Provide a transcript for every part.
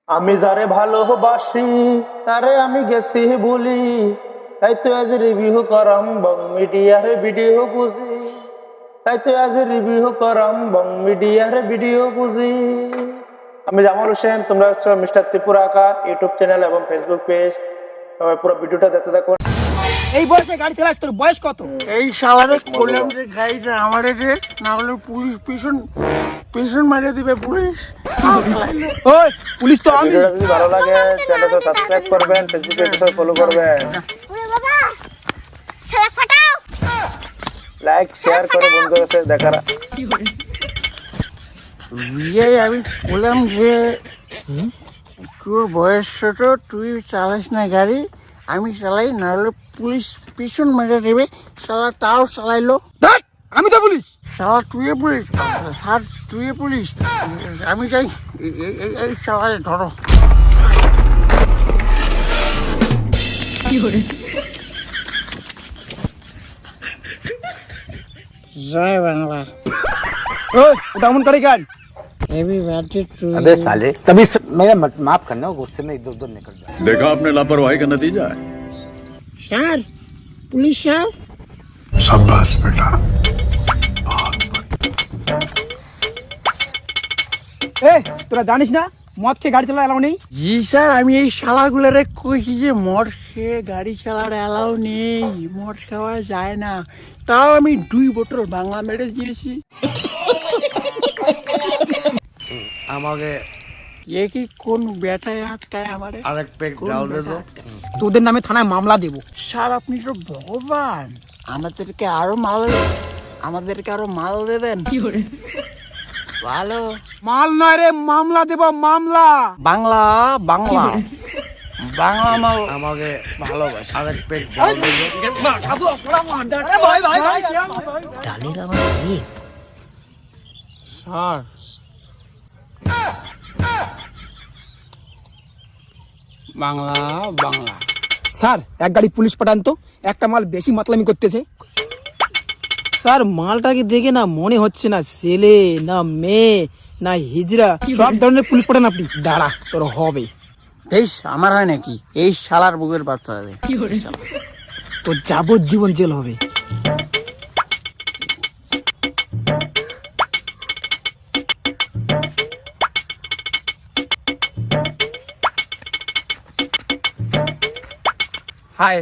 আমি যারে ভালোবাসি তারে আমি গেছি বলি, তাই তো আজ রিভিউ করাম বং মিডিয়ার ভিডিও বুঝি, তাই তো আজ রিভিউ করাম বং মিডিয়ার ভিডিও বুঝি। আমি জামাল হোসেন, তোমরা হচ্ছে মিস্টার ত্রিপুরা আকার ইউটিউব চ্যানেল এবং ফেসবুক পেজ। সবাই পুরো ভিডিওটা দেখতে থাকুন। এই বয়সে গাড়ি চালাস, তোর বয়স কত? এই শালারে করলাম যে গাড়িটা আমারে যে না হলে পুলিশ পিছন মারিয়ে দিবে পুলিশ। ওই পুলিশ তো আমি। ভিডিওটা যদি ভালো লাগে চ্যানেলটা সাবস্ক্রাইব করবেন, ফেসবুক পেজটা ফলো করবেন, লাইক শেয়ার করে বন্ধুদের সাথে দেখার। বিয়ে আমি বললাম যে তোর বয়স ছোট, তুই চালাস না গাড়ি, আমি চালাই, না হলে পুলিশ পিছন মেরে দেবে। শালা তাও চালাইলো। ধ্যাৎ, আমি তো পুলিশ। শালা তুই পুলিশ, স্যার তুই পুলিশ, আমি চাই এই শালারে ধরো। জয় বাংলা। ওই ওটা এমন করে গাড়ি। हैप्पी बर्थडे टू अबे साले तभी मेरा माफ करना, गुस्से में इधर उधर निकल जाए। देखा आपने लापरवाही का नतीजा है। Sir, police sir. शाबाश बेटा। এ তোরা জানিস না মদ খেয়ে গাড়ি চালা এলাও নেই? জি স্যার, আমি এই শালাগুলারে কইছি যে মদ খেয়ে গাড়ি চালার অ্যালাউ নেই, মদ খাওয়া যায় না। তাও আমি 2 বোতল বাংলা মেরে দিয়েছি। আমাকে এ কি কোন বেটায় আটকায় আমারে? আরেক পেক ডাল দে দো। তোদের নামে থানায় মামলা দেবো। স্যার আপনি তো ভগবান, আমাদেরকে আরো মাল দেবেন। ভালো। মাল নয় রে, মামলা দেবো, মামলা। বাংলা বাংলা বাংলা মাল। আমাকে ভালোবাসে আরেক পেক ডাল দে দো। স্যার বাংলা বাংলা। স্যার এক গাড়ি পুলিশ পাঠান তো, একটা মাল বেশি মাতলামি করতেছে। স্যার মালটাকে দেখে না মনে হচ্ছে না ছেলে না মেয়ে না হিজড়া, সব ধরনের পুলিশ পাঠান আপনি। দাঁড়া, তোর হবে। এই আমার হয় নাকি? এই শালার বুকের বাচ্চা হবে। তোর যাবজ্জীবন জেল হবে। হাই,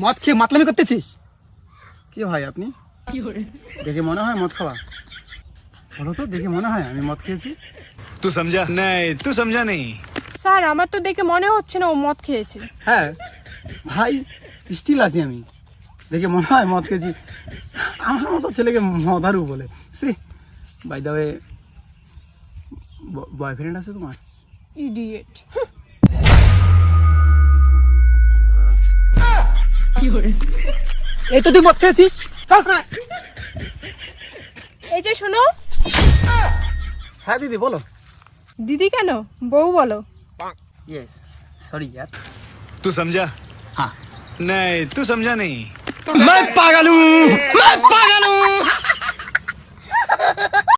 মদ খেয়ে মাতলামি করতেছিস? কি ভাই আপনি? দেখে মনে হয় মদ খাওয়া? বলো তো, দেখে মনে হয় আমি মদ খেয়েছি? तू समझा नहीं, तू समझा नहीं। স্যার আমার তো দেখে মনে হচ্ছে না ও মদ খেয়েছে। হ্যাঁ ভাই, স্টিল আছি আমি, দেখে মনে হয় মদ খেয়েছি। আমার মতো ছেলেকে মদারু বলে। সে বাই দ্য ওয়ে, বয়ফ্রেন্ড আছে তোমার? ইডিয়েট। এই তো তুই মদ খেয়েছিস। চল না। এই যে শোনো। হ্যাঁ দিদি বলো। দিদি কেন, বউ বলো। ইয়েস, সরি यार। तू समझा? हाँ। नहीं, तू समझा नहीं। मैं पागल हूँ।